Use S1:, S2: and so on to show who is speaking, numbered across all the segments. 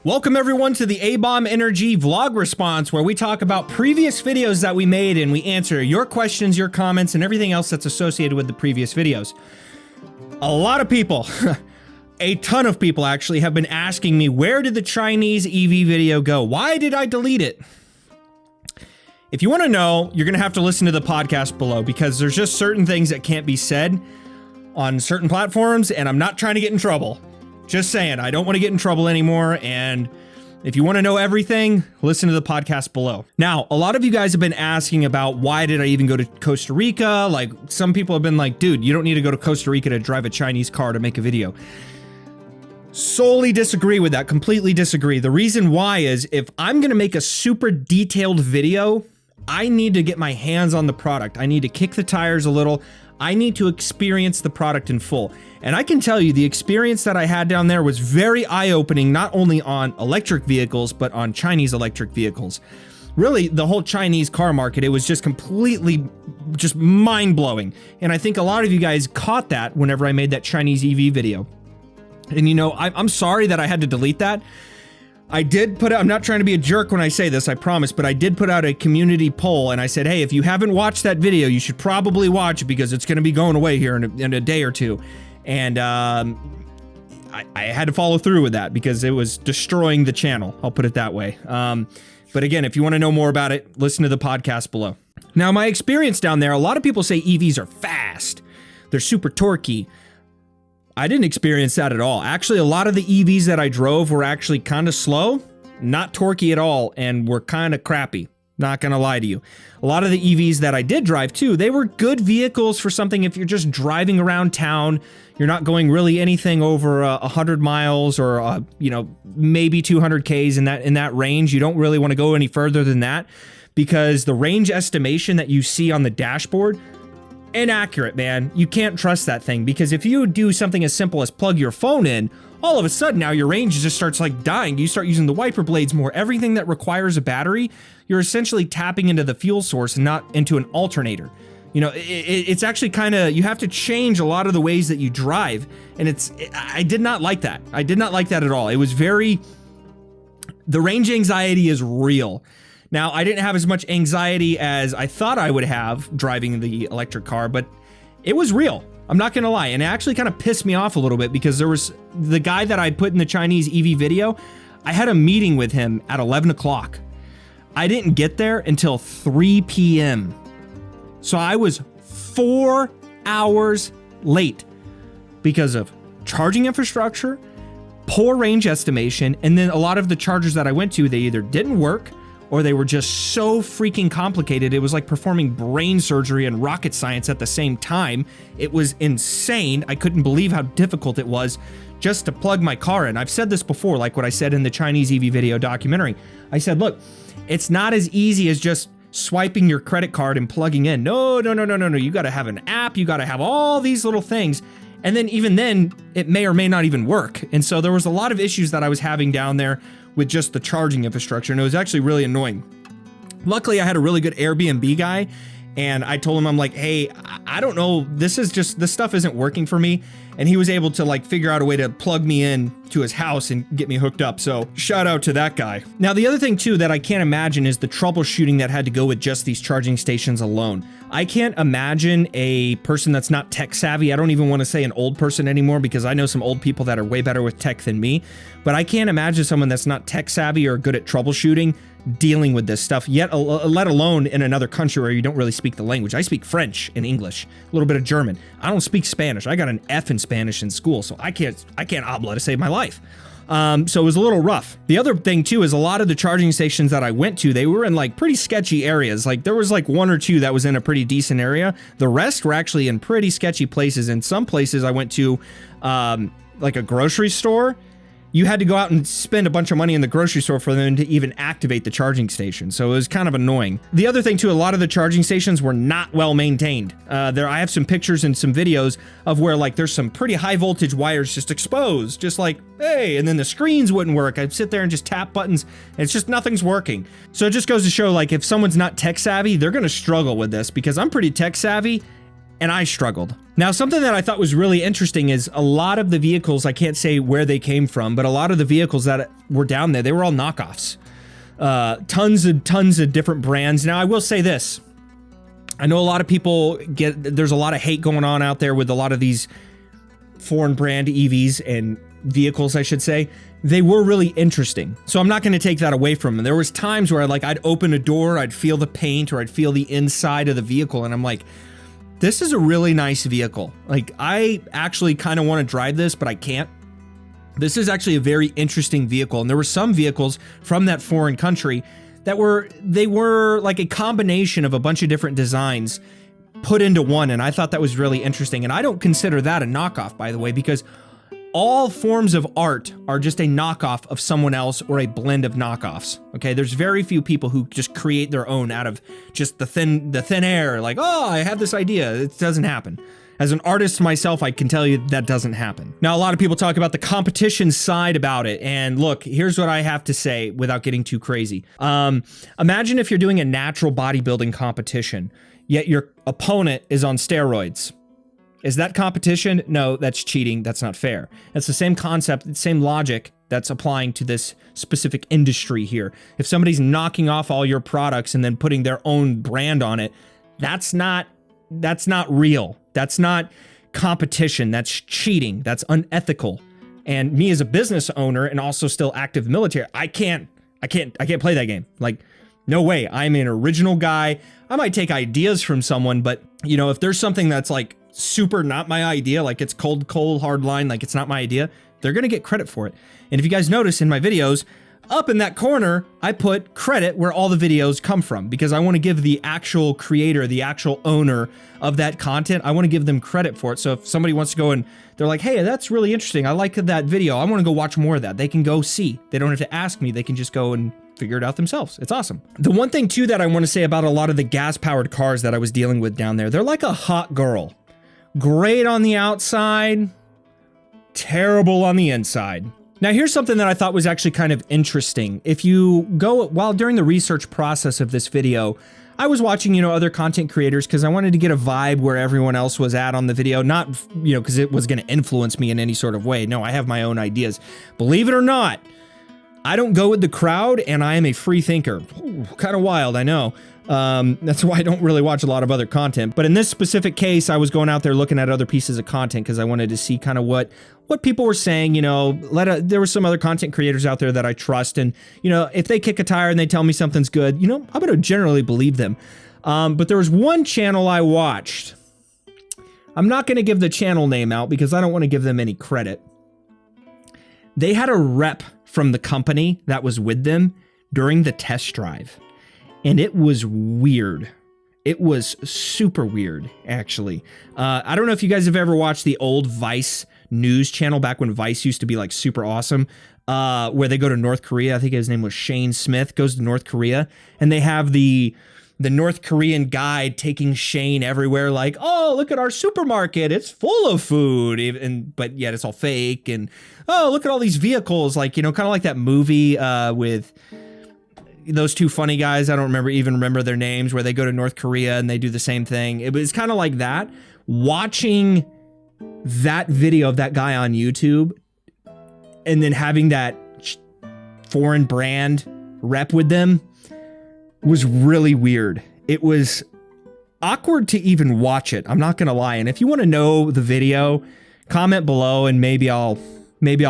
S1: Welcome everyone to the A-Bomb Energy vlog response, where we talk about previous videos that we made and we answer your questions, your comments, and everything else that's associated with the previous videos. A lot of people, a ton of people actually, have been asking me, where did the Chinese EV video go? Why did I delete it? If you want to know, you're going to have to listen to the podcast below, because there's just certain things that can't be said on certain platforms, and I'm not trying to get in trouble. Just saying, I don't want to get in trouble anymore, and if you want to know everything, listen to the podcast below. Now, a lot of you guys have been asking about why did I even go to Costa Rica? Like, some people have been like, dude, you don't need to go to Costa Rica to drive a Chinese car to make a video. Solely disagree with that, completely disagree. The reason why is, if I'm going to make a super detailed video, I need to get my hands on the product. I need to kick the tires a little. I need to experience the product in full. And I can tell you, the experience that I had down there was very eye-opening, not only on electric vehicles, but on Chinese electric vehicles. Really, the whole Chinese car market, it was just completely just mind-blowing. And I think a lot of you guys caught that whenever I made that Chinese EV video. And you know, I'm sorry that I had to delete that. I did put out, I'm not trying to be a jerk when I say this, I promise, but I did put out a community poll, and I said, hey, if you haven't watched that video, you should probably watch it, because it's going to be going away here in a day or two. And I had to follow through with that, because it was destroying the channel, I'll put it that way. But again, if you want to know more about it, listen to the podcast below. Now, my experience down there, a lot of people say EVs are fast, they're super torquey. I didn't experience that at all. Actually, a lot of the EVs that I drove were actually kind of slow, not torquey at all, and were kind of crappy. Not gonna lie to you. A lot of the EVs that I did drive too, they were good vehicles for something if you're just driving around town, you're not going really anything over 100 miles or you know, maybe 200 Ks in that range. You don't really want to go any further than that, because the range estimation that you see on the dashboard, inaccurate, man. You can't trust that thing, because if you do something as simple as plug your phone in, all of a sudden now your range just starts like dying. You start using the wiper blades more. Everything that requires a battery, you're essentially tapping into the fuel source and not into an alternator. You know, it's actually kind of, you have to change a lot of the ways that you drive, and I did not like that. I did not like that at all. It was very, the range anxiety is real. Now, I didn't have as much anxiety as I thought I would have driving the electric car, but it was real. I'm not gonna lie, and it actually kind of pissed me off a little bit, because there was the guy that I put in the Chinese EV video, I had a meeting with him at 11 o'clock. I didn't get there until 3 p.m. So I was 4 hours late because of charging infrastructure, poor range estimation, and then a lot of the chargers that I went to, they either didn't work, or they were just so freaking complicated. It was like performing brain surgery and rocket science at the same time. It was insane. I couldn't believe how difficult it was just to plug my car in. I've said this before, like what I said in the Chinese EV video documentary. I said, look, it's not as easy as just swiping your credit card and plugging in. No. You gotta have an app, you gotta have all these little things. And then even then, it may or may not even work. And so there was a lot of issues that I was having down there with just the charging infrastructure, and it was actually really annoying. Luckily, I had a really good Airbnb guy, and I told him, I'm like, hey, I don't know, this stuff isn't working for me. And he was able to like figure out a way to plug me in to his house and get me hooked up. So shout out to that guy. Now, the other thing too that I can't imagine is the troubleshooting that had to go with just these charging stations alone. I can't imagine a person that's not tech savvy. I don't even want to say an old person anymore, because I know some old people that are way better with tech than me, but I can't imagine someone that's not tech savvy or good at troubleshooting dealing with this stuff, yet let alone in another country where you don't really speak the language. I speak French and English, a little bit of German. I don't speak Spanish. I got an F in Spanish in school, so I can't habla to save my life. So it was a little rough. The other thing too is a lot of the charging stations that I went to, they were in like pretty sketchy areas. Like there was like 1 or 2 that was in a pretty decent area. The rest were actually in pretty sketchy places. In some places I went to like a grocery store. You had to go out and spend a bunch of money in the grocery store for them to even activate the charging station. So it was kind of annoying. The other thing too, a lot of the charging stations were not well maintained. I have some pictures and some videos of where like there's some pretty high voltage wires just exposed, just like, hey, and then the screens wouldn't work. I'd sit there and just tap buttons and it's just nothing's working. So it just goes to show, like, if someone's not tech savvy, they're gonna struggle with this, because I'm pretty tech savvy and I struggled. Now, something that I thought was really interesting is a lot of the vehicles, I can't say where they came from, but a lot of the vehicles that were down there, they were all knockoffs. Tons of different brands. Now, I will say this. I know a lot of people there's a lot of hate going on out there with a lot of these foreign brand EVs and vehicles, I should say. They were really interesting. So I'm not going to take that away from them. There was times where I'd open a door, I'd feel the paint, or I'd feel the inside of the vehicle, and I'm like, this is a really nice vehicle. Like, I actually kind of want to drive this, but I can't. This is actually a very interesting vehicle. And there were some vehicles from that foreign country that were like a combination of a bunch of different designs put into one. And I thought that was really interesting. And I don't consider that a knockoff, by the way, because all forms of art are just a knockoff of someone else or a blend of knockoffs. Okay, there's very few people who just create their own out of just the thin air, like, oh, I have this idea. It doesn't happen. As an artist myself, I can tell you that doesn't happen. Now, a lot of people talk about the competition side about it, and look, here's what I have to say without getting too crazy. Imagine if you're doing a natural bodybuilding competition, yet your opponent is on steroids. Is that competition? No, that's cheating. That's not fair. It's the same concept, the same logic that's applying to this specific industry here. If somebody's knocking off all your products and then putting their own brand on it, that's not real. That's not competition. That's cheating. That's unethical. And me as a business owner and also still active military, I can't play that game. Like, no way. I'm an original guy. I might take ideas from someone, but you know, if there's something that's like super not my idea, like it's cold hard line, like it's not my idea, they're gonna get credit for it. And if you guys notice in my videos, up in that corner, I put credit where all the videos come from, because I want to give the actual creator, the actual owner of that content, I want to give them credit for it. So if somebody wants to go and they're like, hey, that's really interesting, I like that video, I want to go watch more of that, they can go see. They don't have to ask me, they can just go and figure it out themselves. It's awesome. The one thing too that I want to say about a lot of the gas-powered cars that I was dealing with down there, they're like a hot girl. Great on the outside, terrible on the inside. Now, here's something that I thought was actually kind of interesting. If you go, while during the research process of this video, I was watching, you know, other content creators because I wanted to get a vibe where everyone else was at on the video, not, you know, because it was going to influence me in any sort of way. No, I have my own ideas. Believe it or not, I don't go with the crowd, and I am a free thinker. Kind of wild, I know. That's why I don't really watch a lot of other content. But in this specific case, I was going out there looking at other pieces of content because I wanted to see kind of what people were saying. You know, there were some other content creators out there that I trust, and you know, if they kick a tire and they tell me something's good, you know, I'm gonna generally believe them. But there was one channel I watched. I'm not gonna give the channel name out because I don't want to give them any credit. They had a rep from the company that was with them during the test drive. And it was weird. It was super weird, actually. I don't know if you guys have ever watched the old Vice news channel back when Vice used to be like super awesome, where they go to North Korea. I think his name was Shane Smith, goes to North Korea, and they have the North Korean guide taking Shane everywhere, like, oh, look at our supermarket, it's full of food, but yet it's all fake, and oh, look at all these vehicles, like, you know, kind of like that movie with those two funny guys, I don't even remember their names, where they go to North Korea and they do the same thing. It was kind of like that. Watching that video of that guy on YouTube and then having that foreign brand rep with them was really weird. It was awkward to even watch it. I'm not gonna lie. And if you want to know the video, comment below and maybe I'll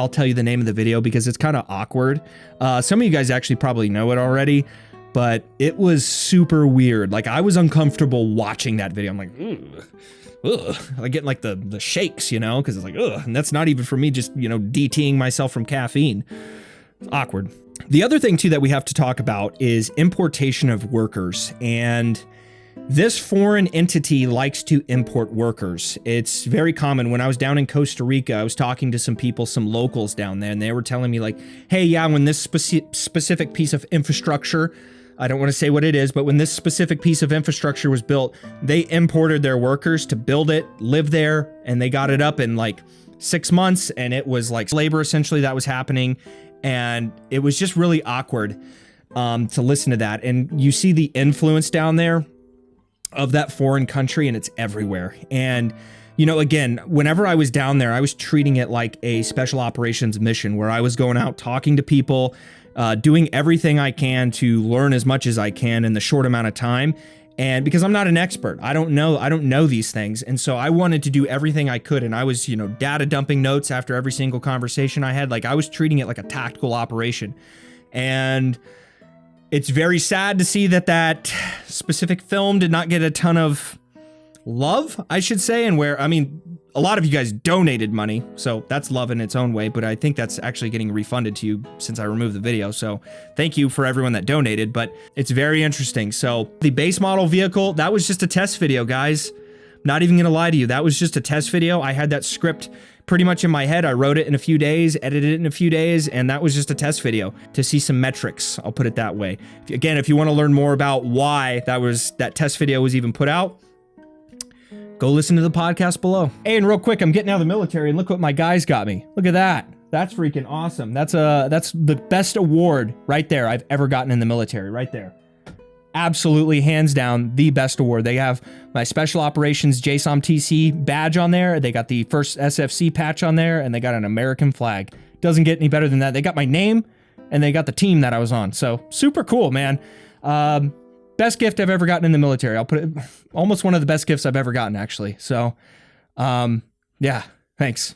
S1: tell you the name of the video because it's kind of awkward. Some of you guys actually probably know it already, but it was super weird. Like, I was uncomfortable watching that video. I'm like, ugh. I get like the shakes, you know, because it's like, ugh. And that's not even for me just, you know, DTing myself from caffeine. It's awkward. The other thing too that we have to talk about is importation of workers. And this foreign entity likes to import workers. It's very common. When I was down in Costa Rica, I was talking to some people, some locals down there, and they were telling me like, hey, yeah, when this specific piece of infrastructure, I don't want to say what it is, but when this specific piece of infrastructure was built, they imported their workers to build it, live there, and they got it up in like 6 months, and it was like labor essentially that was happening, and it was just really awkward to listen to that. And you see the influence down there. of that foreign country, and it's everywhere. And, you know, again, whenever I was down there, I was treating it like a special operations mission where I was going out talking to people, doing everything I can to learn as much as I can in the short amount of time. And because I'm not an expert, I don't know these things. And so I wanted to do everything I could. And I was, you know, data dumping notes after every single conversation I had. Like, I was treating it like a tactical operation. And it's very sad to see that specific film did not get a ton of love, I should say. And where, I mean, a lot of you guys donated money, so that's love in its own way, but I think that's actually getting refunded to you since I removed the video. So thank you for everyone that donated, but it's very interesting. So the base model vehicle, that was just a test video, guys. Not even gonna lie to you, that was just a test video. I had that script pretty much in my head. I wrote it in a few days, edited it in a few days, and that was just a test video to see some metrics. I'll put it that way. Again, if you want to learn more about why that test video was even put out, go listen to the podcast below. Hey, and real quick, I'm getting out of the military, and look what my guys got me. Look at that. That's freaking awesome. That's the best award right there I've ever gotten in the military, right there. Absolutely, hands down, the best award. They have my Special Operations JSOM TC badge on there. They got the first SFC patch on there, and they got an American flag. Doesn't get any better than that. They got my name, and they got the team that I was on. So super cool, man. Best gift I've ever gotten in the military. I'll put it almost one of the best gifts I've ever gotten, actually. So, yeah, thanks.